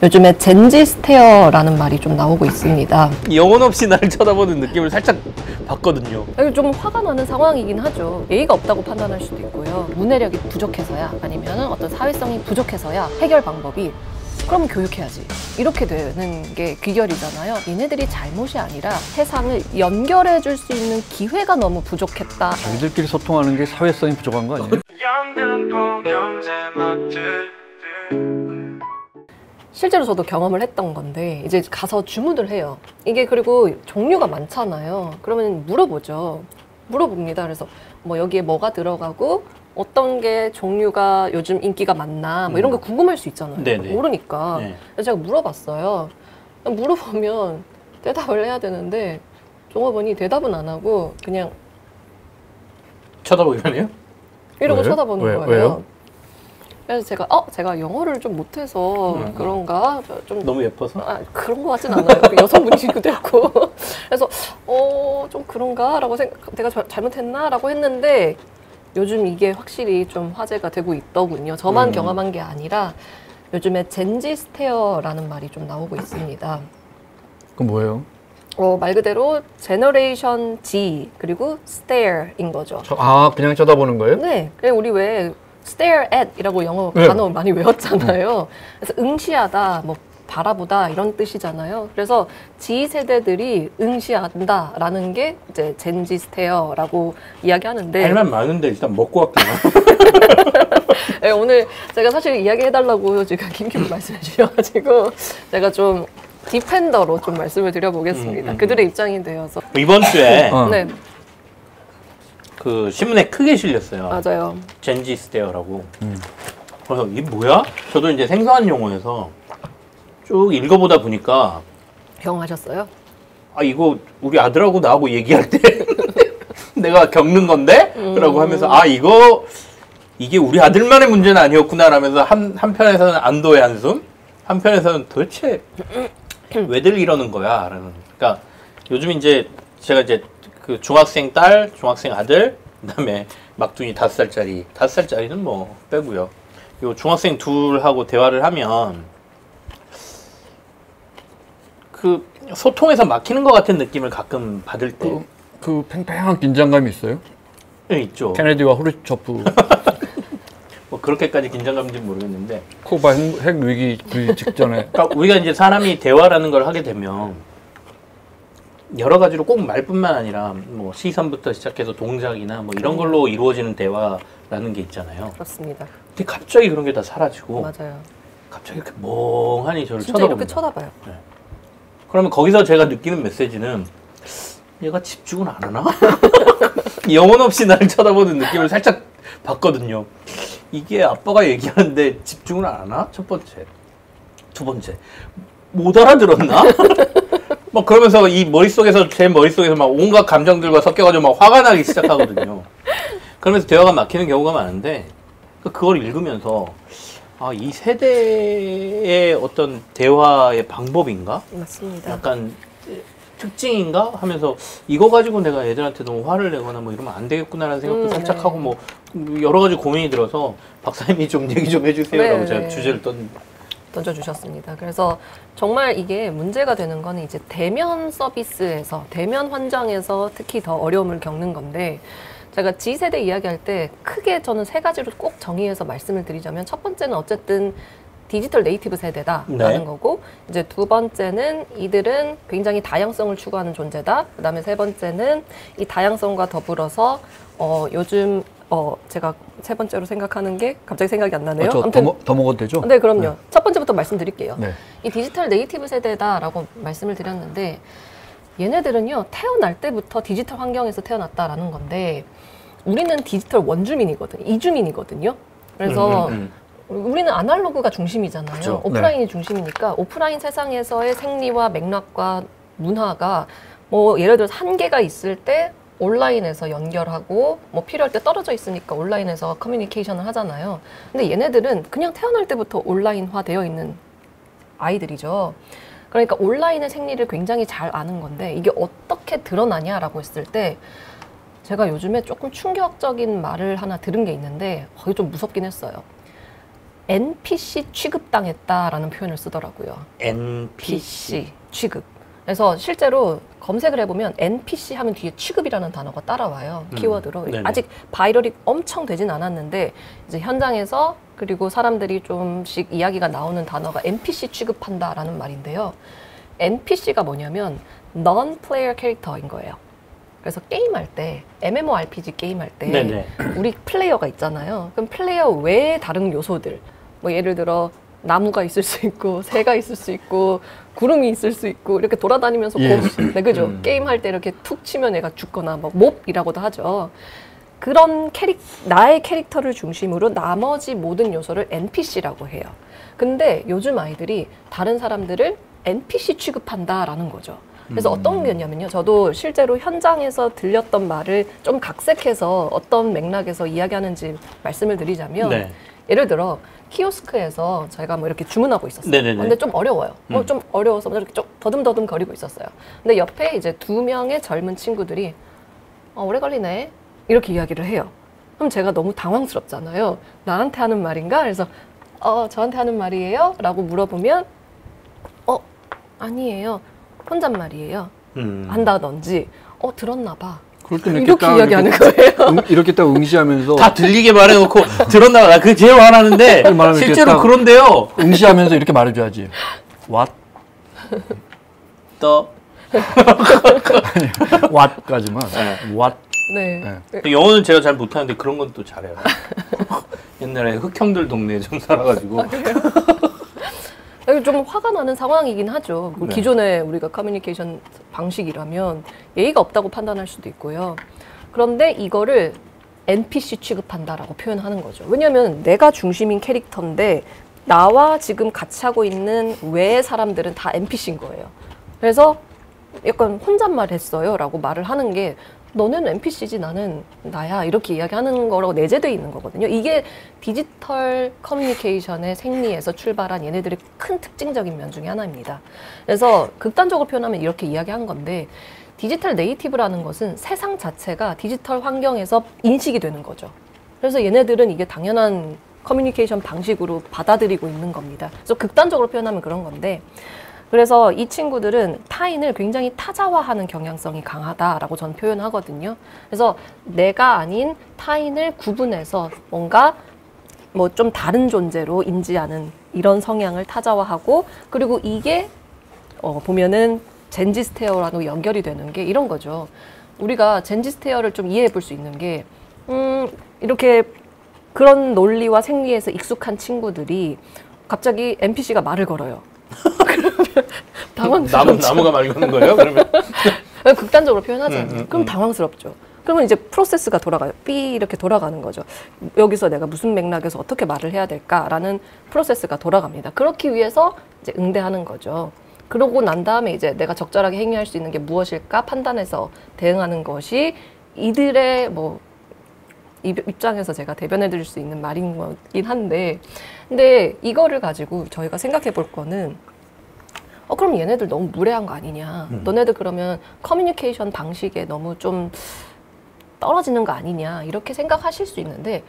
요즘에 젠지 스테어라는 말이 좀 나오고 있습니다. 영혼 없이 나를 쳐다보는 느낌을 살짝 받거든요. 좀 화가 나는 상황이긴 하죠. 예의가 없다고 판단할 수도 있고요. 문해력이 부족해서야, 아니면 어떤 사회성이 부족해서야 해결 방법이 그럼 교육해야지, 이렇게 되는 게 귀결이잖아요. 얘네들이 잘못이 아니라 세상을 연결해 줄 수 있는 기회가 너무 부족했다. 자기들끼리 소통하는 게 사회성이 부족한 거 아니에요? 실제로 저도 경험을 했던 건데, 이제 가서 주문을 해요. 이게 그리고 종류가 많잖아요. 그러면 물어보죠. 물어봅니다. 그래서 뭐 여기에 뭐가 들어가고 어떤 게 종류가 요즘 인기가 많나 뭐 이런 거 궁금할 수 있잖아요. 네네. 모르니까. 네. 그래서 제가 물어봤어요. 물어보면 대답을 해야 되는데 종업원이 대답은 안 하고 그냥 쳐다보기만 해요? 이러고 왜요? 쳐다보는 거예요. 왜요? 그래서 제가 영어를 좀 못해서 그런가? 좀 너무 예뻐서? 그런 거 같진 않아요. 여성분이시기도 했고. 그래서 좀 그런가? 라고 내가 잘못했나? 라고 했는데 요즘 이게 확실히 좀 화제가 되고 있더군요. 저만 경험한 게 아니라 요즘에 젠지 스테어라는 말이 좀 나오고 있습니다. 그건 뭐예요? 말 그대로 제너레이션 G 그리고 stare인 거죠. 그냥 쳐다보는 거예요? 네. 그래 우리 왜 stare at 이라고 영어 네. 단어 많이 외웠잖아요. 그래서 응시하다, 뭐 바라보다 이런 뜻이잖아요. 그래서 G세대들이 응시한다라는 게 이제 젠지 스테어라고 이야기하는데, 할 말 많은데 일단 먹고 갈게요. 네, 오늘 제가 사실 이야기해달라고 지금 김김 말씀해 주셔가지고 제가 좀 디펜더로 좀 말씀을 드려보겠습니다. 그들의 입장이 되어서. 이번 주에 네, 그 신문에 크게 실렸어요. 맞아요. 젠지 스테어라고. 그래서 이게 뭐야? 저도 이제 생소한 용어여서 쭉 읽어보다 보니까 경험하셨어요? 이거 우리 아들하고 나하고 얘기할 때 내가 겪는 건데? 라고 하면서 이게 우리 아들만의 문제는 아니었구나 라면서 한편에서는 안도의 한숨, 한편에서는 도대체 왜들 이러는 거야? 라는. 그러니까 요즘 이제 제가 이제 그 중학생 딸, 중학생 아들, 그다음에 막둥이 5살짜리, 5살짜리는 뭐 빼고요. 요 중학생 둘하고 대화를 하면 그 소통에서 막히는 것 같은 느낌을 가끔 받을 때 그 팽팽한 긴장감이 있어요? 있죠. 케네디와 후르초프 뭐 그렇게까지 긴장감인지는 모르겠는데 쿠바 핵 위기 직전에 그러니까 우리가 이제 사람이 대화라는 걸 하게 되면 여러 가지로 꼭 말뿐만 아니라 뭐 시선부터 시작해서 동작이나 뭐 이런 걸로 이루어지는 대화라는 게 있잖아요. 그렇습니다. 근데 갑자기 그런 게 다 사라지고 맞아요. 갑자기 이렇게 멍하니 저를 진짜 쳐다봅니다. 이렇게 쳐다봐요. 그러면 거기서 제가 느끼는 메시지는 얘가 집중을 안 하나? 영혼 없이 나를 쳐다보는 느낌을 살짝 받거든요. 이게 아빠가 얘기하는데 집중을 안 하나? 첫 번째. 두 번째. 못 알아들었나? 막 그러면서 제 머릿속에서 막 온갖 감정들과 섞여가지고 막 화가 나기 시작하거든요. 그러면서 대화가 막히는 경우가 많은데 그걸 읽으면서 이 세대의 어떤 대화의 방법인가? 맞습니다. 약간 특징인가? 하면서 이거 가지고 내가 애들한테 너무 화를 내거나 뭐 이러면 안 되겠구나라는 생각도 살짝 네. 하고 뭐 여러 가지 고민이 들어서 박사님이 좀 얘기 좀 해주세요라고 네, 제가 네. 주제를 던져주셨습니다. 그래서 정말 이게 문제가 되는 거는 이제 대면 서비스에서, 대면 환경에서 특히 더 어려움을 겪는 건데, 제가 G세대 이야기할 때 크게 저는 3가지로 꼭 정의해서 말씀을 드리자면, 첫 번째는 어쨌든 디지털 네이티브 세대다라는 거고, 이제 두 번째는 이들은 굉장히 다양성을 추구하는 존재다. 그다음에 세 번째는 이 다양성과 더불어서 요즘 제가 세 번째로 생각하는 게 갑자기 생각이 안 나네요. 더 먹어도 되죠? 네, 그럼요. 첫 번째부터 말씀드릴게요. 네. 이 디지털 네이티브 세대다라고 말씀을 드렸는데, 얘네들은요 태어날 때부터 디지털 환경에서 태어났다라는 건데, 우리는 디지털 원주민이거든요. 이주민이거든요. 그래서 우리는 아날로그가 중심이잖아요. 그쵸. 오프라인이 중심이니까 오프라인 세상에서의 생리와 맥락과 문화가 뭐 예를 들어서 한계가 있을 때 온라인에서 연결하고, 뭐 필요할 때 떨어져 있으니까 온라인에서 커뮤니케이션을 하잖아요. 근데 얘네들은 그냥 태어날 때부터 온라인화 되어 있는 아이들이죠. 그러니까 온라인의 생리를 굉장히 잘 아는 건데, 이게 어떻게 드러나냐라고 했을 때 제가 요즘에 조금 충격적인 말을 하나 들은 게 있는데, 거의 좀 무섭긴 했어요. NPC 취급당했다라는 표현을 쓰더라고요. NPC. 취급. 그래서 실제로 검색을 해보면 NPC 하면 뒤에 취급이라는 단어가 따라와요. 키워드로. 네네. 아직 바이럴이 엄청 되진 않았는데 이제 현장에서 그리고 사람들이 좀씩 이야기가 나오는 단어가 NPC 취급한다라는 말인데요. NPC가 뭐냐면 Non-Player Character인 거예요. 그래서 게임할 때, MMORPG 게임할 때 네네. 우리 플레이어가 있잖아요. 그럼 플레이어 외에 다른 요소들, 뭐 예를 들어 나무가 있을 수 있고 새가 있을 수 있고 구름이 있을 수 있고 이렇게 돌아다니면서 예. 네, 그죠? 게임할 때 이렇게 툭 치면 얘가 죽거나 뭐 몹이라고도 하죠. 그런 나의 캐릭터를 중심으로 나머지 모든 요소를 NPC라고 해요. 근데 요즘 아이들이 다른 사람들을 NPC 취급한다라는 거죠. 그래서 어떤 게냐면요. 저도 실제로 현장에서 들렸던 말을 좀 각색해서 어떤 맥락에서 이야기하는지 말씀을 드리자면 네. 예를 들어 키오스크에서 저희가 뭐 이렇게 주문하고 있었어요. 네네네. 근데 좀 어려워요. 좀 어려워서 이렇게 좀 더듬더듬 거리고 있었어요. 근데 옆에 이제 2명의 젊은 친구들이 오래 걸리네 이렇게 이야기를 해요. 그럼 제가 너무 당황스럽잖아요. 나한테 하는 말인가? 그래서 저한테 하는 말이에요? 라고 물어보면 아니에요. 혼잣말이에요. 한다든지 들었나 봐. 그럴 때는 이렇게 딱 이야기하는 거예요. 이렇게 딱 응시하면서 다 들리게 말해놓고 들었나 봐. 나 그게 제일 화나는데 말하면 실제로 이렇게 딱- 그런데요. 응시하면서 이렇게 말해줘야지. What? 또 What까지만. What? 네. 네. 영어는 제가 잘 못하는데 그런 건 또 잘해요. 옛날에 흑형들 동네에 좀 살아가지고 좀 화가 나는 상황이긴 하죠. 네. 기존의 우리가 커뮤니케이션 방식이라면 예의가 없다고 판단할 수도 있고요. 그런데 이거를 NPC 취급한다라고 표현하는 거죠. 왜냐하면 내가 중심인 캐릭터인데 나와 지금 같이 하고 있는 외의 사람들은 다 NPC인 거예요. 그래서 약간 혼잣말 했어요 라고 말을 하는 게 너는 NPC지 나는 나야 이렇게 이야기하는 거라고 내재되어 있는 거거든요. 이게 디지털 커뮤니케이션의 생리에서 출발한 얘네들의 큰 특징적인 면 중에 하나입니다. 그래서 극단적으로 표현하면 이렇게 이야기한 건데 디지털 네이티브라는 것은 세상 자체가 디지털 환경에서 인식이 되는 거죠. 그래서 얘네들은 이게 당연한 커뮤니케이션 방식으로 받아들이고 있는 겁니다. 그래서 극단적으로 표현하면 그런 건데 그래서 이 친구들은 타인을 굉장히 타자화하는 경향성이 강하다라고 저는 표현하거든요. 그래서 내가 아닌 타인을 구분해서 뭔가 뭐 좀 다른 존재로 인지하는 이런 성향을 타자화하고 그리고 이게 보면은 젠지스테어라고 연결이 되는 게 이런 거죠. 우리가 젠지스테어를 좀 이해해 볼 수 있는 게 이렇게 그런 논리와 생리에서 익숙한 친구들이 갑자기 NPC가 말을 걸어요. 그러면 당황스럽죠. 나무가 말 거는 거예요? 그러면 극단적으로 표현하잖아요. 그럼 당황스럽죠. 그러면 이제 프로세스가 돌아가요. 삐 이렇게 돌아가는 거죠. 여기서 내가 무슨 맥락에서 어떻게 말을 해야 될까라는 프로세스가 돌아갑니다. 그렇기 위해서 이제 응대하는 거죠. 그러고 난 다음에 이제 내가 적절하게 행위할 수 있는 게 무엇일까 판단해서 대응하는 것이 이들의 뭐 입장에서 제가 대변해 드릴 수 있는 말인 거긴 한데 근데 이거를 가지고 저희가 생각해 볼 거는 그럼 얘네들 너무 무례한 거 아니냐. 너네들 그러면 커뮤니케이션 방식에 너무 좀 떨어지는 거 아니냐. 이렇게 생각하실 수 있는데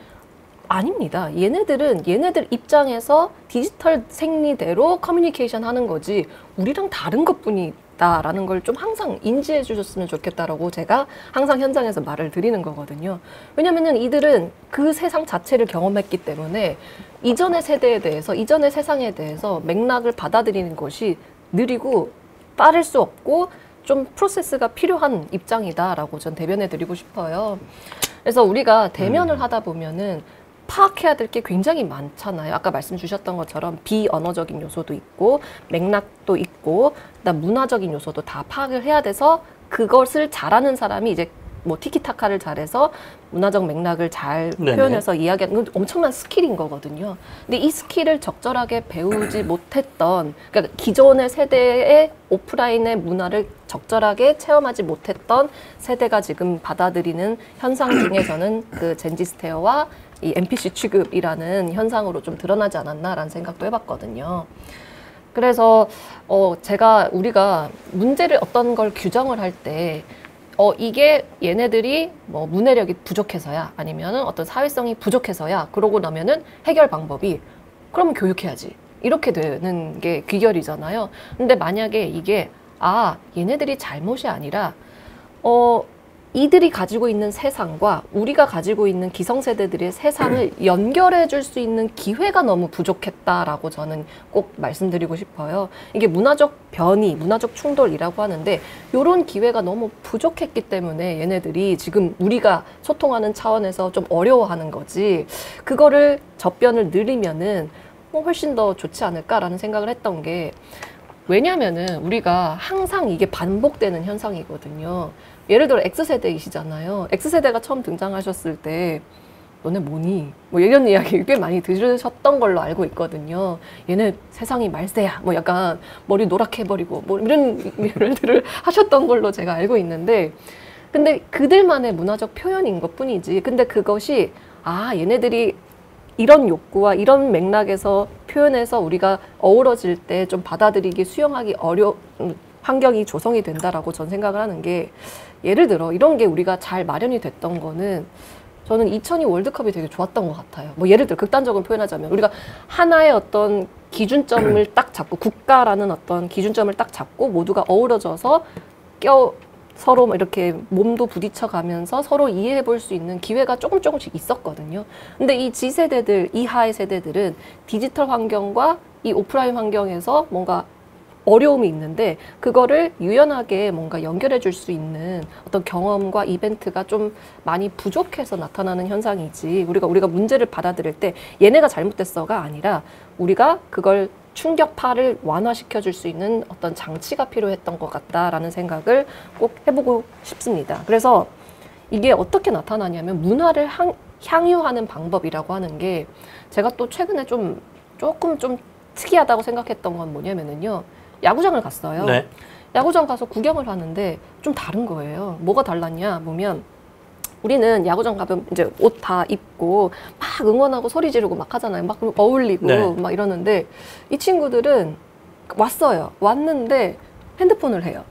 아닙니다. 얘네들은 얘네들 입장에서 디지털 생리대로 커뮤니케이션 하는 거지 우리랑 다른 것뿐이다라는 걸 좀 항상 인지해 주셨으면 좋겠다라고 제가 항상 현장에서 말을 드리는 거거든요. 왜냐면은 이들은 그 세상 자체를 경험했기 때문에 이전의 세대에 대해서 이전의 세상에 대해서 맥락을 받아들이는 것이 느리고 빠를 수 없고 좀 프로세스가 필요한 입장이다라고 전 대변해 드리고 싶어요. 그래서 우리가 대면을 하다 보면은 파악해야 될 게 굉장히 많잖아요. 아까 말씀 주셨던 것처럼 비언어적인 요소도 있고 맥락도 있고 그다음 문화적인 요소도 다 파악을 해야 돼서 그것을 잘하는 사람이 이제 뭐 티키타카를 잘해서 문화적 맥락을 잘 네네. 표현해서 이야기하는 건 엄청난 스킬인 거거든요. 근데 이 스킬을 적절하게 배우지 못했던 그러니까 기존의 세대의 오프라인의 문화를 적절하게 체험하지 못했던 세대가 지금 받아들이는 현상 중에서는 그 젠지스테어와 이 NPC 취급이라는 현상으로 좀 드러나지 않았나라는 생각도 해봤거든요. 그래서 우리가 문제를 어떤 걸 규정을 할 때 이게 얘네들이 뭐 문해력이 부족해서야 아니면은 어떤 사회성이 부족해서야 그러고 나면은 해결 방법이 그러면 교육해야지. 이렇게 되는 게 귀결이잖아요. 근데 만약에 이게 얘네들이 잘못이 아니라 이들이 가지고 있는 세상과 우리가 가지고 있는 기성세대들의 세상을 연결해 줄 수 있는 기회가 너무 부족했다라고 저는 꼭 말씀드리고 싶어요. 이게 문화적 변이, 문화적 충돌이라고 하는데 이런 기회가 너무 부족했기 때문에 얘네들이 지금 우리가 소통하는 차원에서 좀 어려워하는 거지. 그거를 접변을 늘리면은 훨씬 더 좋지 않을까라는 생각을 했던 게, 왜냐면은 우리가 항상 이게 반복되는 현상이거든요. 예를 들어 X세대이시잖아요. X세대가 처음 등장하셨을 때 너네 뭐니? 뭐 이런 이야기 꽤 많이 들으셨던 걸로 알고 있거든요. 얘네 세상이 말세야. 뭐 약간 머리 노랗게 해버리고 뭐 이런 말들을 하셨던 걸로 제가 알고 있는데, 근데 그들만의 문화적 표현인 것 뿐이지. 근데 그것이 얘네들이 이런 욕구와 이런 맥락에서 표현해서 우리가 어우러질 때 좀 받아들이기, 수용하기 어려운 환경이 조성이 된다라고 전 생각을 하는 게, 예를 들어 이런 게 우리가 잘 마련이 됐던 거는 저는 2002 월드컵이 되게 좋았던 것 같아요. 뭐 예를 들어 극단적으로 표현하자면 우리가 하나의 어떤 기준점을 딱 잡고, 국가라는 어떤 기준점을 딱 잡고 모두가 어우러져서 서로 이렇게 몸도 부딪혀 가면서 서로 이해해 볼 수 있는 기회가 조금씩 있었거든요. 근데 이 G세대들, 이하의 세대들은 디지털 환경과 이 오프라인 환경에서 뭔가 어려움이 있는데 그거를 유연하게 뭔가 연결해 줄 수 있는 어떤 경험과 이벤트가 좀 많이 부족해서 나타나는 현상이지, 우리가 문제를 받아들일 때 얘네가 잘못됐어가 아니라 우리가 그걸 충격파를 완화시켜 줄 수 있는 어떤 장치가 필요했던 것 같다라는 생각을 꼭 해보고 싶습니다. 그래서 이게 어떻게 나타나냐면, 문화를 향유하는 방법이라고 하는 게, 제가 또 최근에 조금 특이하다고 생각했던 건 뭐냐면은요, 야구장을 갔어요. 네. 야구장 가서 구경을 하는데 좀 다른 거예요. 뭐가 달랐냐 보면, 우리는 야구장 가면 이제 옷 다 입고 막 응원하고 소리 지르고 막 하잖아요. 막 어울리고 네. 막 이러는데, 이 친구들은 왔는데 핸드폰을 해요.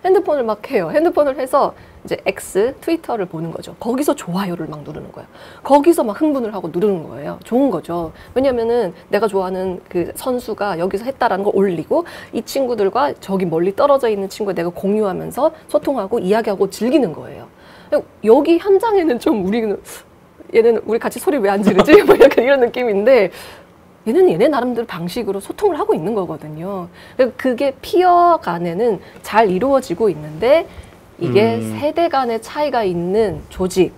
핸드폰을 막 해요. 핸드폰을 해서 이제 X, 트위터를 보는 거죠. 거기서 좋아요를 막 누르는 거예요. 거기서 막 흥분을 하고 누르는 거예요. 좋은 거죠. 왜냐면은 내가 좋아하는 그 선수가 여기서 했다라는 걸 올리고, 이 친구들과 저기 멀리 떨어져 있는 친구가 내가 공유하면서 소통하고 이야기하고 즐기는 거예요. 여기 현장에는 좀 얘는 우리 같이 소리 왜 안 지르지? 뭐 약간 이런 느낌인데, 얘는 얘네 나름대로 방식으로 소통을 하고 있는 거거든요. 그게 피어 간에는 잘 이루어지고 있는데, 이게 세대 간의 차이가 있는 조직,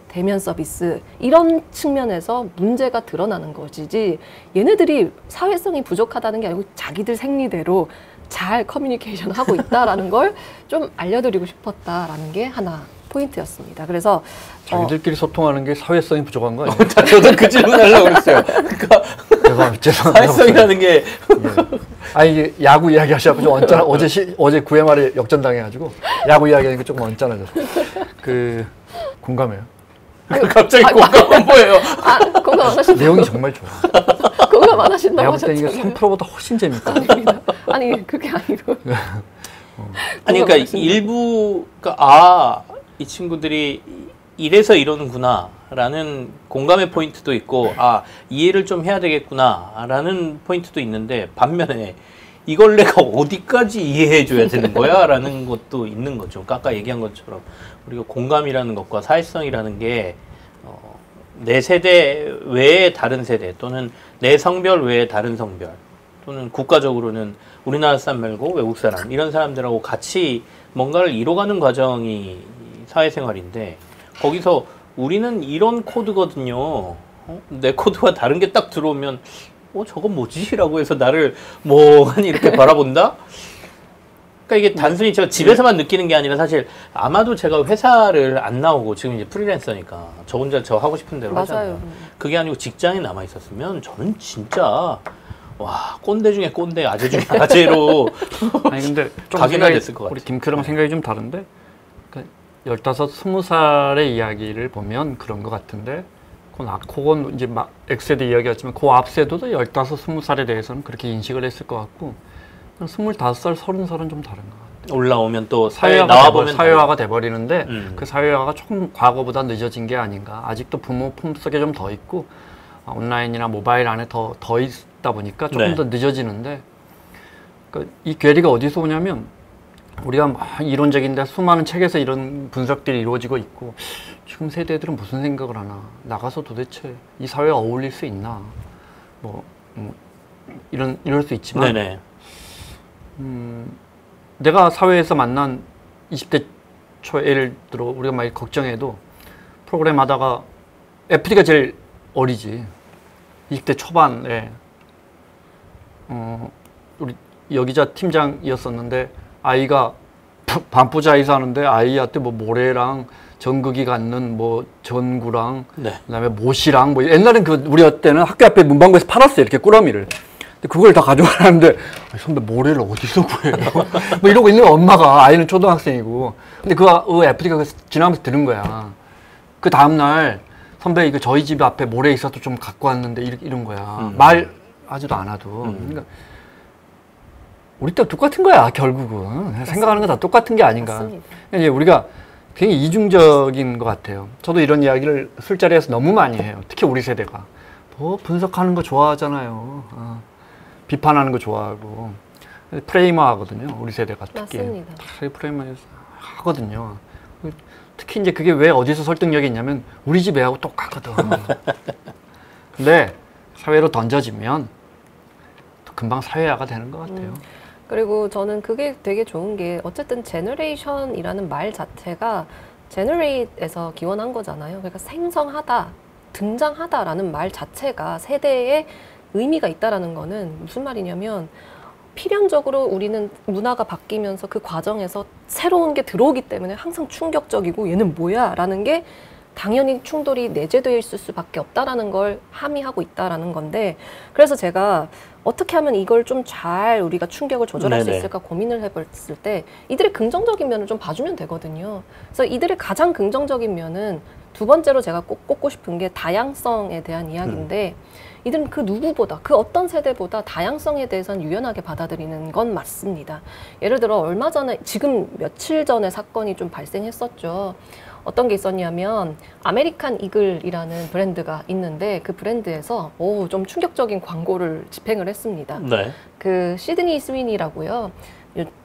대면 서비스, 이런 측면에서 문제가 드러나는 것이지, 얘네들이 사회성이 부족하다는 게 아니고 자기들 생리대로 잘 커뮤니케이션 하고 있다라는 걸 좀 알려드리고 싶었다라는 게 하나 포인트였습니다. 그래서 자기들끼리 소통하는 게 사회성이 부족한 거 아니에요? 저도 그 질문 하려고 그랬어요. 그러니까 죄송합니다. 사회성이라는 게 이게 야구 이야기 하셔서 좀 언짢아. 어제 9회 말에 역전당해가지고 야구 이야기하니까 조금 언짢아졌어요. 공감해요. 갑자기 공감은 뭐예요? 공감 안 하신다고. 내용이 정말 좋아. 공감 안 하신다고 내가 볼 때 이게 하셨잖아요. 3%보다 훨씬 재밌다. 아니 그게 아니고. 아니 그러니까 일부가 이 친구들이 이래서 이러는구나라는 공감의 포인트도 있고, 이해를 좀 해야 되겠구나라는 포인트도 있는데, 반면에 이걸 내가 어디까지 이해해 줘야 되는 거야? 라는 것도 있는 거죠. 아까 얘기한 것처럼 우리가 공감이라는 것과 사회성이라는 게 내 세대 외의 다른 세대, 또는 내 성별 외의 다른 성별, 또는 국가적으로는 우리나라 사람 말고 외국 사람, 이런 사람들하고 같이 뭔가를 이뤄가는 과정이 사회생활인데, 거기서 우리는 이런 코드거든요. 내 코드와 다른 게 딱 들어오면 저건 뭐지? 라고 해서 나를 멍하니 이렇게 바라본다? 그러니까 이게 단순히 제가 집에서만 느끼는 게 아니라, 사실 아마도 제가 회사를 안 나오고 지금 이제 프리랜서니까 저 혼자 저 하고 싶은 대로 하잖아요. 그게 아니고 직장에 남아 있었으면 저는 진짜 꼰대 중에 꼰대, 아재 중에 아재로 아니 근데 좀 각인화 됐을 것 같아요. 우리 김크랑 생각이 좀 다른데, 그러니까 15, 20살의 이야기를 보면 그런 것 같은데, 그건 이제 막 X세대 이야기였지만 그 앞세대도 15, 20살에 대해서는 그렇게 인식을 했을 것 같고, 25살, 30살은 좀 다른 것 같아요. 올라오면 또 사회화가 돼버리는데, 그 사회화가 조금 과거보다 늦어진 게 아닌가. 아직도 부모 품속에 좀 더 있고, 온라인이나 모바일 안에 더 있다 보니까 조금 네. 더 늦어지는데 그러니까 이 괴리가 어디서 오냐면 우리가 막 이론적인데 수많은 책에서 이런 분석들이 이루어지고 있고 지금 세대들은 무슨 생각을 하나 나가서 도대체 이 사회에 어울릴 수 있나 뭐 이럴 수 있지만 네네. 내가 사회에서 만난 20대 초 예를 들어 우리가 막 걱정해도 프로그램 하다가 FD가 제일 어리지 20대 초반에 우리 여기자 팀장이었었는데 아이가 반포자에서 하는데 아이한테 뭐 모래랑 전극이 갖는 뭐 전구랑 네. 그다음에 못이랑 뭐 옛날엔 그 우리 때는 학교 앞에 문방구에서 팔았어요 이렇게 꾸러미를. 근데 그걸 다 가져가는데 선배 모래를 어디서 구해요? 뭐 이러고 있는 엄마가 아이는 초등학생이고 근데 그 FD가 지나가면서 들은 거야. 그 다음 날 선배 이거 저희 집 앞에 모래 있어서 좀 갖고 왔는데 이런 거야. 말 하지도 않아도. 그러니까 우리 때 똑같은 거야 결국은. 맞습니다. 생각하는 건 다 똑같은 게 아닌가. 맞습니다. 이제 우리가 굉장히 이중적인 것 같아요. 저도 이런 이야기를 술자리에서 너무 많이 해요. 특히 우리 세대가. 뭐 분석하는 거 좋아하잖아요. 비판하는 거 좋아하고. 프레이머 하거든요. 우리 세대가 특히. 맞습니다. 프레이머 하거든요. 특히 이제 그게 왜 어디서 설득력이 있냐면 우리 집 애하고 똑같거든. 근데 사회로 던져지면 또 금방 사회화가 되는 것 같아요. 그리고 저는 그게 되게 좋은 게 어쨌든 제너레이션이라는 말 자체가 제너레이트에서 기원한 거잖아요. 그러니까 생성하다, 등장하다라는 말 자체가 세대에 의미가 있다라는 거는 무슨 말이냐면 필연적으로 우리는 문화가 바뀌면서 그 과정에서 새로운 게 들어오기 때문에 항상 충격적이고 얘는 뭐야? 라는 게 당연히 충돌이 내재되어 있을 수밖에 없다라는 걸 함의하고 있다라는 건데 그래서 제가 어떻게 하면 이걸 좀 잘 우리가 충격을 조절할 수 있을까 고민을 해봤을 때 이들의 긍정적인 면을 좀 봐주면 되거든요. 그래서 이들의 가장 긍정적인 면은 두 번째로 제가 꼭 꼽고 싶은 게 다양성에 대한 이야기인데 이들은 그 누구보다 그 어떤 세대보다 다양성에 대해서는 유연하게 받아들이는 건 맞습니다. 예를 들어 얼마 전에 지금 며칠 전에 사건이 좀 발생했었죠. 어떤 게 있었냐면 아메리칸 이글이라는 브랜드가 있는데 그 브랜드에서 좀 충격적인 광고를 집행을 했습니다. 네. 그 시드니 스위니라고요.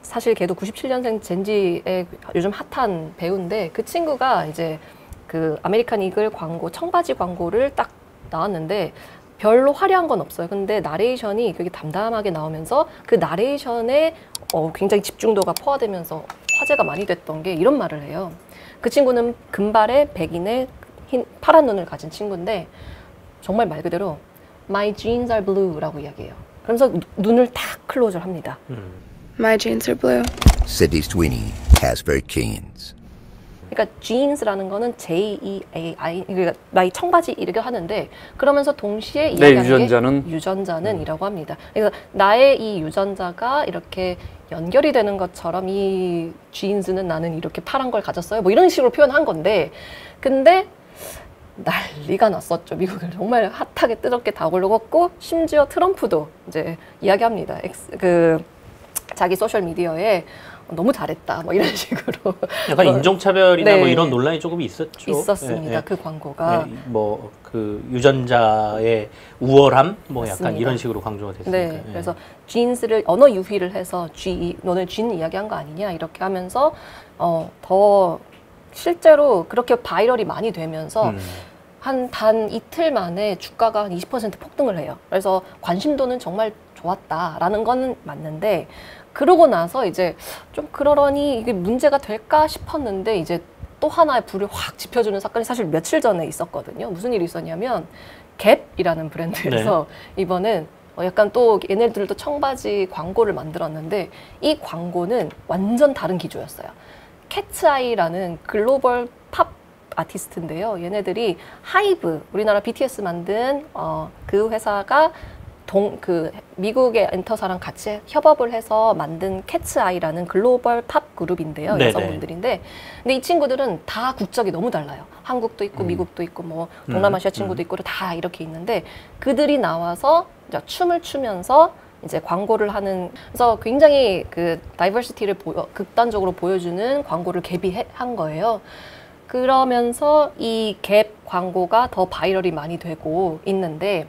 사실 걔도 97년생 젠지의 요즘 핫한 배우인데 그 친구가 이제 그 아메리칸 이글 광고 청바지 광고를 딱 나왔는데 별로 화려한 건 없어요. 근데 나레이션이 되게 담담하게 나오면서 그 나레이션에 굉장히 집중도가 포화되면서 화제가 많이 됐던 게 이런 말을 해요. 그 친구는 금발에 백인에 파란 눈을 가진 친구인데 정말 말 그대로 My jeans are blue라고 이야기해요. 그러면서 눈을 탁 클로즈를 합니다. My jeans are blue. Sydney Sweeney has very jeans. 그러니까 jeans라는 거는 J-E-A-I 그러니까 나의 청바지 이렇게 하는데 그러면서 동시에 이야기하는 게 유전자는이라고 합니다. 그래서 나의 이 유전자가 이렇게 연결이 되는 것처럼 이 jeans는 나는 이렇게 파란 걸 가졌어요. 뭐 이런 식으로 표현한 건데 근데 난리가 났었죠. 미국을 정말 핫하게 뜨겁게 다굴렀고 심지어 트럼프도 이제 이야기합니다. 자기 소셜 미디어에 너무 잘했다 뭐 이런 식으로 약간 인종차별이나 네. 뭐 이런 논란이 조금 있었습니다. 예, 예. 그 광고가 뭐 그 유전자의 우월함 뭐 맞습니다. 약간 이런 식으로 강조가 됐으니까. 네, 그래서 jeans를 언어 유희를 해서 너네 진 이야기한 거 아니냐 이렇게 하면서 더 실제로 그렇게 바이럴이 많이 되면서 한 단 이틀 만에 주가가 한 20% 폭등을 해요. 그래서 관심도는 정말 좋았다라는 거는 맞는데 그러고 나서 이제 좀 그러려니 이게 문제가 될까 싶었는데 이제 또 하나의 불을 확 지펴주는 사건이 사실 며칠 전에 있었거든요. 무슨 일이 있었냐면 갭이라는 브랜드에서 이번엔 약간 또 얘네들도 청바지 광고를 만들었는데 이 광고는 완전 다른 기조였어요. 캐츠아이라는 글로벌 팝 아티스트인데요. 얘네들이 하이브, 우리나라 BTS 만든 그 회사가 미국의 엔터사랑 같이 협업을 해서 만든 캐츠아이라는 글로벌 팝 그룹인데요. 네네. 여성분들인데. 근데 이 친구들은 다 국적이 너무 달라요. 한국도 있고 미국도 있고 뭐 동남아시아 친구도 있고 다 이렇게 있는데 그들이 나와서 이제 춤을 추면서 이제 광고를 하는 그래서 굉장히 그 다이버시티를 극단적으로 보여주는 광고를 개비한 거예요. 그러면서 이 갭 광고가 더 바이럴이 많이 되고 있는데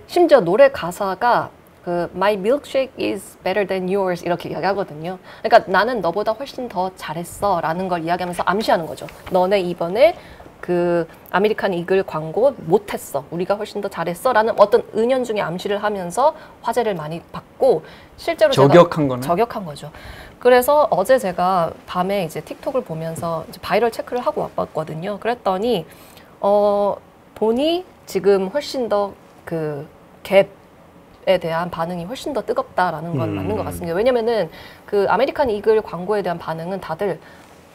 심지어 노래 가사가 그 My milkshake is better than yours 이렇게 이야기하거든요. 그러니까 나는 너보다 훨씬 더 잘했어라는 걸 이야기하면서 암시하는 거죠. 너네 이번에 그 아메리칸 이글 광고 못했어. 우리가 훨씬 더 잘했어라는 어떤 은연중에 암시를 하면서 화제를 많이 받고 실제로 저격한 거네. 저격한 거죠. 그래서 어제 제가 밤에 이제 틱톡을 보면서 이제 바이럴 체크를 하고 왔거든요. 그랬더니 보니 지금 훨씬 더 그 갭에 대한 반응이 훨씬 더 뜨겁다라는 건 맞는 것 같습니다. 왜냐면은 그 아메리칸 이글 광고에 대한 반응은 다들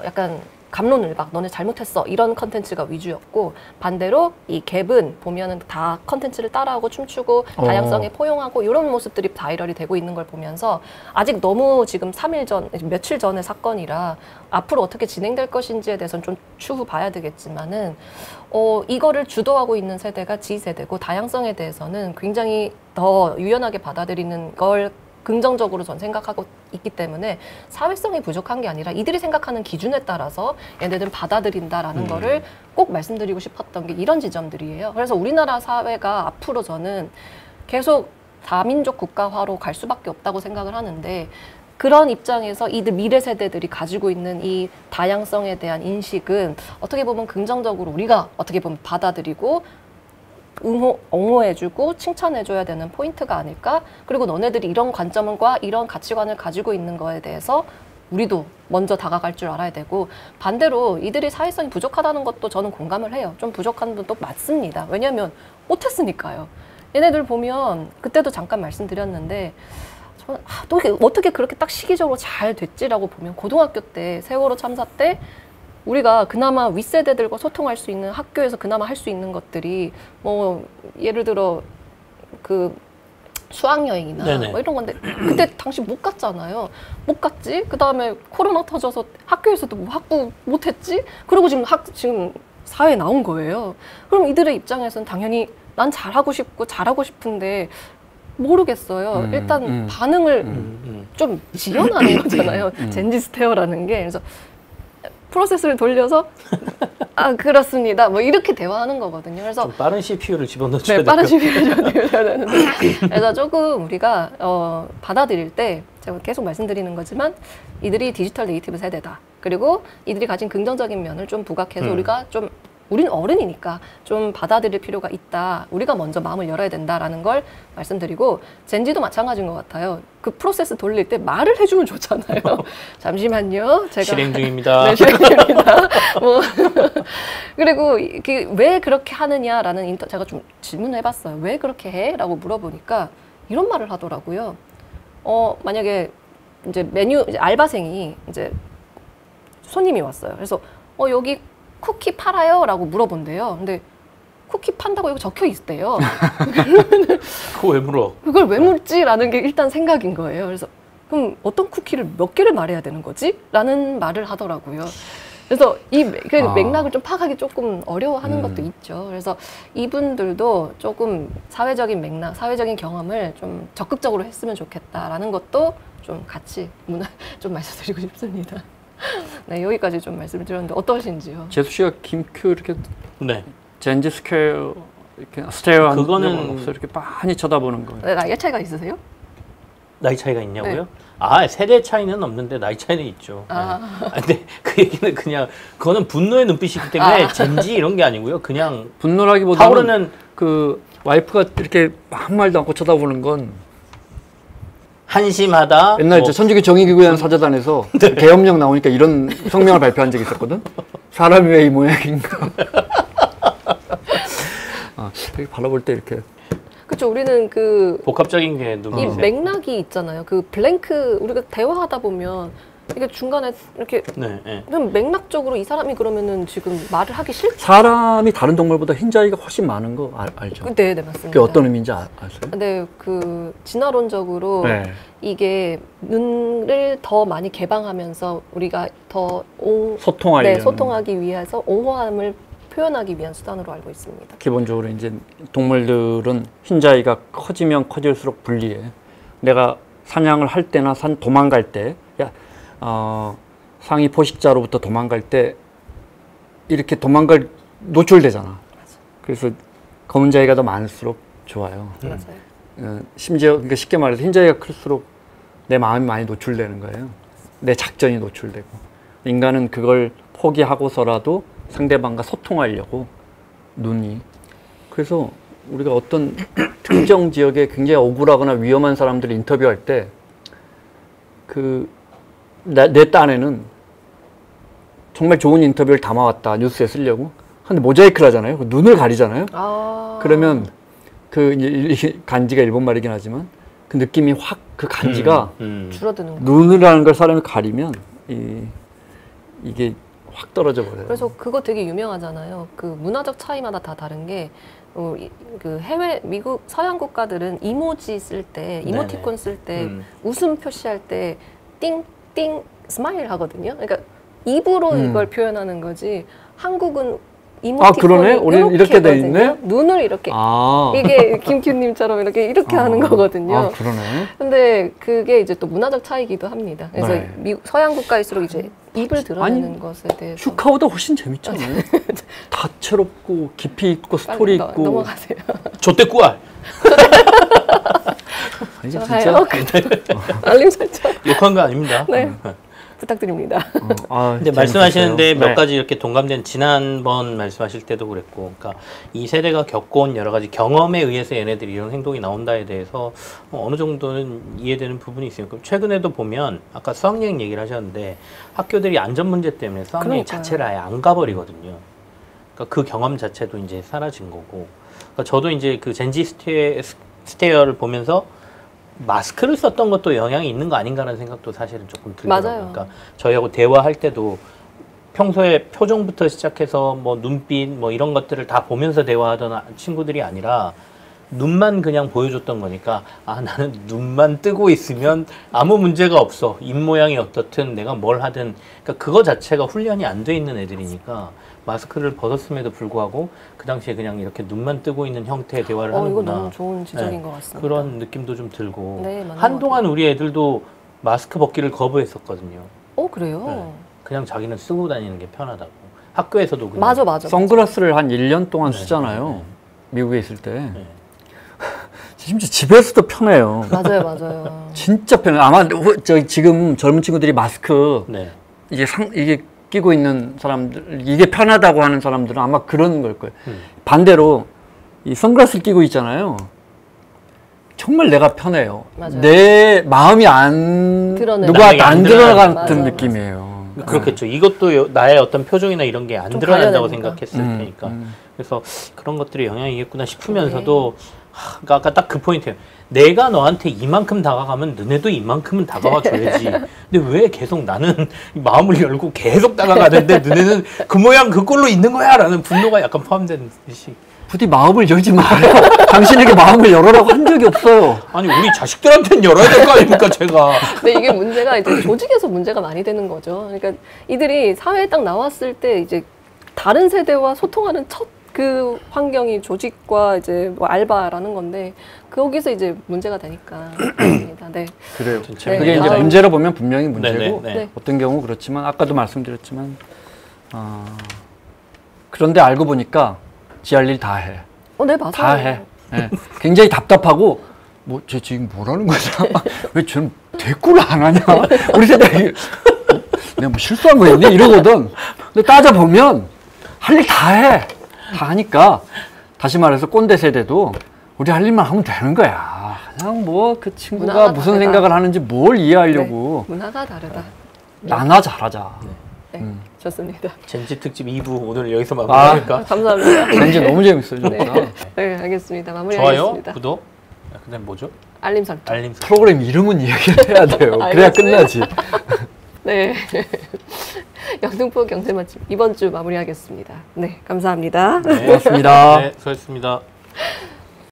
약간 갑론을박 너네 잘못했어 이런 컨텐츠가 위주였고 반대로 이 갭은 보면은 다 컨텐츠를 따라하고 춤추고 다양성에 포용하고 이런 모습들이 바이럴이 되고 있는 걸 보면서 아직 너무 지금 3일 전 며칠 전의 사건이라 앞으로 어떻게 진행될 것인지에 대해서는 좀 추후 봐야 되겠지만은 이거를 주도하고 있는 세대가 G세대고 다양성에 대해서는 굉장히 더 유연하게 받아들이는 걸 긍정적으로 전 생각하고 있기 때문에 사회성이 부족한 게 아니라 이들이 생각하는 기준에 따라서 얘네들은 받아들인다라는 거를 꼭 말씀드리고 싶었던 게 이런 지점들이에요. 그래서 우리나라 사회가 앞으로 저는 계속 다민족 국가화로 갈 수밖에 없다고 생각을 하는데 그런 입장에서 이들 미래 세대들이 가지고 있는 이 다양성에 대한 인식은 어떻게 보면 긍정적으로 우리가 어떻게 보면 받아들이고 옹호해주고 칭찬해줘야 되는 포인트가 아닐까? 그리고 너네들이 이런 관점과 이런 가치관을 가지고 있는 거에 대해서 우리도 먼저 다가갈 줄 알아야 되고 반대로 이들이 사회성이 부족하다는 것도 저는 공감을 해요. 좀 부족한 분도 맞습니다. 왜냐하면 못했으니까요. 얘네들 보면 그때도 잠깐 말씀드렸는데 저는 또 어떻게 그렇게 딱 시기적으로 잘 됐지라고 보면 고등학교 때 세월호 참사 때 우리가 그나마 윗세대들과 소통할 수 있는 학교에서 그나마 할 수 있는 것들이 뭐 예를 들어 그 수학여행이나 뭐 이런 건데 그때 당시 못 갔잖아요. 못 갔지. 그 다음에 코로나 터져서 학교에서도 뭐 학부 못 했지. 그리고 지금 사회에 나온 거예요. 그럼 이들의 입장에서는 당연히 난 잘하고 싶고 잘하고 싶은데 모르겠어요. 일단 반응을 좀 지연하는 거잖아요. 젠지 스테어라는 게. 그래서 프로세스를 돌려서 아 그렇습니다. 뭐 이렇게 대화하는 거거든요. 그래서 좀 빠른 CPU를 집어넣어줘야 네, 빠른 CPU를 집어넣어야 되는데 그래서 조금 우리가 받아들일 때 제가 계속 말씀드리는 거지만 이들이 디지털 네이티브 세대다. 그리고 이들이 가진 긍정적인 면을 좀 부각해서 우리가 좀 우리는 어른이니까 좀 받아들일 필요가 있다. 우리가 먼저 마음을 열어야 된다라는 걸 말씀드리고 젠지도 마찬가지인 것 같아요. 그 프로세스 돌릴 때 말을 해주면 좋잖아요. 잠시만요. 제가 실행 중입니다. 네, 실행 중입니다. 뭐 그리고 왜 그렇게 하느냐라는 제가 좀 질문을 해봤어요. 왜 그렇게 해? 라고 물어보니까 이런 말을 하더라고요. 만약에 이제 이제 알바생이 이제 손님이 왔어요. 그래서 여기 쿠키 팔아요? 라고 물어본대요. 근데 쿠키 판다고 여기 적혀 있대요. 그거 왜 물어? 그걸 왜 묻지? 라는 게 일단 생각인 거예요. 그래서 그럼 어떤 쿠키를 몇 개를 말해야 되는 거지? 라는 말을 하더라고요. 그래서 이 맥락을 좀 파악하기 조금 어려워하는 것도 있죠. 그래서 이분들도 조금 사회적인 맥락, 사회적인 경험을 좀 적극적으로 했으면 좋겠다라는 것도 좀 같이 좀 말씀드리고 싶습니다. 네, 여기까지 좀 말씀을 드렸는데 어떠신지요? 제수 씨가 김큐 이렇게 네. 젠지 스퀘어 이렇게 스테레오 그거는 없어 이렇게 많이 쳐다보는 거예요. 네, 나이 차이가 있으세요? 나이 차이가 있냐고요? 네. 세대 차이는 없는데 나이 차이는 있죠. 근데 그 얘기는 그냥 그거는 분노의 눈빛이기 때문에 젠지 이런 게 아니고요. 그냥 분노라기보다는 타오르는 그 와이프가 이렇게 아무 말도 않고 쳐다보는 건 한심하다. 옛날 이제 천주교 정의기구회원 사재단에서 계엄령 나오니까 이런 성명을 발표한 적이 있었거든. 사람이 왜 이 모양인가. 되게 바라볼 때 이렇게. 그렇죠. 우리는 그 복합적인 게 이 눈빛에. 맥락이 있잖아요. 그 블랭크 우리가 대화하다 보면 이게 중간에 이렇게 네, 네. 그럼 맥락적으로 이 사람이 그러면은 지금 말을 하기 싫지. 사람이 다른 동물보다 흰자위가 훨씬 많은 거 알죠? 네, 네 맞습니다. 그게 어떤 의미인지 아세요? 네, 그 진화론적으로 네. 이게 눈을 더 많이 개방하면서 우리가 더 소통하기 위해서 옹호함을 표현하기 위한 수단으로 알고 있습니다. 기본적으로 이제 동물들은 흰자위가 커지면 커질수록 불리해. 내가 사냥을 할 때나 도망갈 때, 상위 포식자로부터 도망갈 때 이렇게 노출되잖아. 그래서 검은 자위가 더 많을수록 좋아요. 맞아요. 심지어 그러니까 쉽게 말해서 흰자위가 클수록 내 마음이 많이 노출되는 거예요. 내 작전이 노출되고 인간은 그걸 포기하고서라도 상대방과 소통하려고 눈이 그래서 우리가 어떤 특정 지역에 굉장히 억울하거나 위험한 사람들 인터뷰할 때 내 딴에는 정말 좋은 인터뷰를 담아왔다 뉴스에 쓰려고 근데 모자이크를 하잖아요. 눈을 가리잖아요. 그러면 이제 간지가 일본 말이긴 하지만 그 느낌이 확 그 간지가 줄어드는 거. 눈이라는 걸 사람이 가리면 이게 확 떨어져 버려요. 그래서 그거 되게 유명하잖아요. 그 문화적 차이마다 다 다른 게 그 해외 미국 서양 국가들은 이모지 쓸 때 이모티콘 쓸 때 웃음 표시할 때 띵띵 스마일 하거든요. 그러니까 입으로 이걸 표현하는 거지. 한국은 이모티콘이 그러네? 우리는 이렇게 돼 있네? 눈을 이렇게 이게 김큐님처럼 이렇게 하는 거거든요. 그러네. 근데 그게 이제 또 문화적 차이기도 합니다. 그래서 네. 서양 국가일수록 이제 입을 드러내는 것에 대해서 슈카보다 훨씬 재밌잖아요. 다채롭고 깊이 있고 스토리 있고. 넘어가세요. 조떼꾸알. 이제 좋아요. 알림 설정. 욕한 거 아닙니다. 네. 부탁드립니다. 근데 말씀하시는데 몇 네. 가지 이렇게 동감된 지난번 말씀하실 때도 그랬고, 그러니까 이 세대가 겪어온 여러 가지 경험에 의해서 얘네들이 이런 행동이 나온다에 대해서 어느 정도는 이해되는 부분이 있어요. 그럼 최근에도 보면 아까 수학여행 얘기를 하셨는데 학교들이 안전 문제 때문에 수학여행 그러니까요. 자체를 아예 안 가버리거든요. 그러니까 그 경험 자체도 이제 사라진 거고. 그러니까 저도 이제 그 젠지 스테어를 보면서 마스크를 썼던 것도 영향이 있는 거 아닌가라는 생각도 사실은 조금 들더라고요. 맞아요. 그러니까 저희하고 대화할 때도 평소에 표정부터 시작해서 뭐 눈빛 뭐 이런 것들을 다 보면서 대화하던 친구들이 아니라 눈만 그냥 보여줬던 거니까 나는 눈만 뜨고 있으면 아무 문제가 없어. 입 모양이 어떻든 내가 뭘 하든 그러니까 그거 자체가 훈련이 안 돼 있는 애들이니까 마스크를 벗었음에도 불구하고 그 당시에 그냥 이렇게 눈만 뜨고 있는 형태의 대화를 이거 하는구나. 너무 좋은 지적인 것 같습니다. 그런 느낌도 좀 들고 네, 맞는 한동안 우리 애들도 마스크 벗기를 거부했었거든요. 그래요? 네. 그냥 자기는 쓰고 다니는 게 편하다고. 학교에서도 그냥. 맞아. 선글라스를 한 1년 동안 네. 쓰잖아요. 미국에 있을 때. 네. 심지어 집에서도 편해요. 맞아요. 진짜 편해요. 아마 지금 젊은 친구들이 마스크 네. 이게 끼고 있는 사람들 이게 편하다고 하는 사람들은 아마 그런 걸 거예요. 반대로 이 선글라스를 끼고 있잖아요. 정말 내가 편해요. 맞아요. 내 마음이 누가 남에게 안 안 드러나는 들어가는 맞아. 느낌이에요. 그렇겠죠. 이것도 나의 어떤 표정이나 이런 게 안 좀 드러난다고 가려내니까. 생각했을 테니까. 그래서 그런 것들이 영향이겠구나 싶으면서도 그러니까 아까 딱 그 포인트예요. 내가 너한테 이만큼 다가가면 너네도 이만큼은 다가와 줘야지. 근데 왜 계속 나는 마음을 열고 계속 다가가는데 너네는 그 모양 그 꼴로 있는 거야? 라는 분노가 약간 포함된 듯이. 부디 마음을 열지 말아요. 당신에게 마음을 열어라고 한 적이 없어요. 아니 우리 자식들한테는 열어야 될 거 아닙니까 제가. 근데 이게 문제가 이제 조직에서 문제가 많이 되는 거죠. 그러니까 이들이 사회에 딱 나왔을 때 이제 다른 세대와 소통하는 첫 그 환경이 조직과 이제 뭐 알바라는 건데 거기서 이제 문제가 되니까 그렇습니다. 네. 그래요. 네. 그게 이제 아유. 문제로 보면 분명히 문제고 네. 어떤 경우 그렇지만 아까도 말씀드렸지만 그런데 알고 보니까 지 할 일 다 해. 네 맞아요. 다 해. 예. 굉장히 답답하고 쟤 지금 뭐라는 거야? 왜 쟤는 대꾸를 안 하냐? 우리 세대 내가 뭐 실수한 거 있니? 이러거든. 근데 따져보면 할 일 다 해. 다 하니까 다시 말해서 꼰대 세대도 우리 할 일만 하면 되는 거야. 그냥 뭐 그 친구가 문화가 무슨 다르다. 생각을 하는지 뭘 이해하려고 네. 문화가 다르다. 나나 잘하자. 네. 좋습니다. 젠지 특집 2부 오늘 여기서 마무리할까? 감사합니다. 왠지 너무 재밌어요. 진짜. 네, 알겠습니다. 좋아요, 마무리하겠습니다. 구독. 그다음 뭐죠? 알림 설정. 알림 설정. 프로그램 이름은 이야기를 해야 돼요. 그래야 알겠어요. 끝나지. 네. 영등포 경제 맛집 이번 주 마무리하겠습니다. 네, 감사합니다. 네. 고맙습니다. 네, 수고하셨습니다.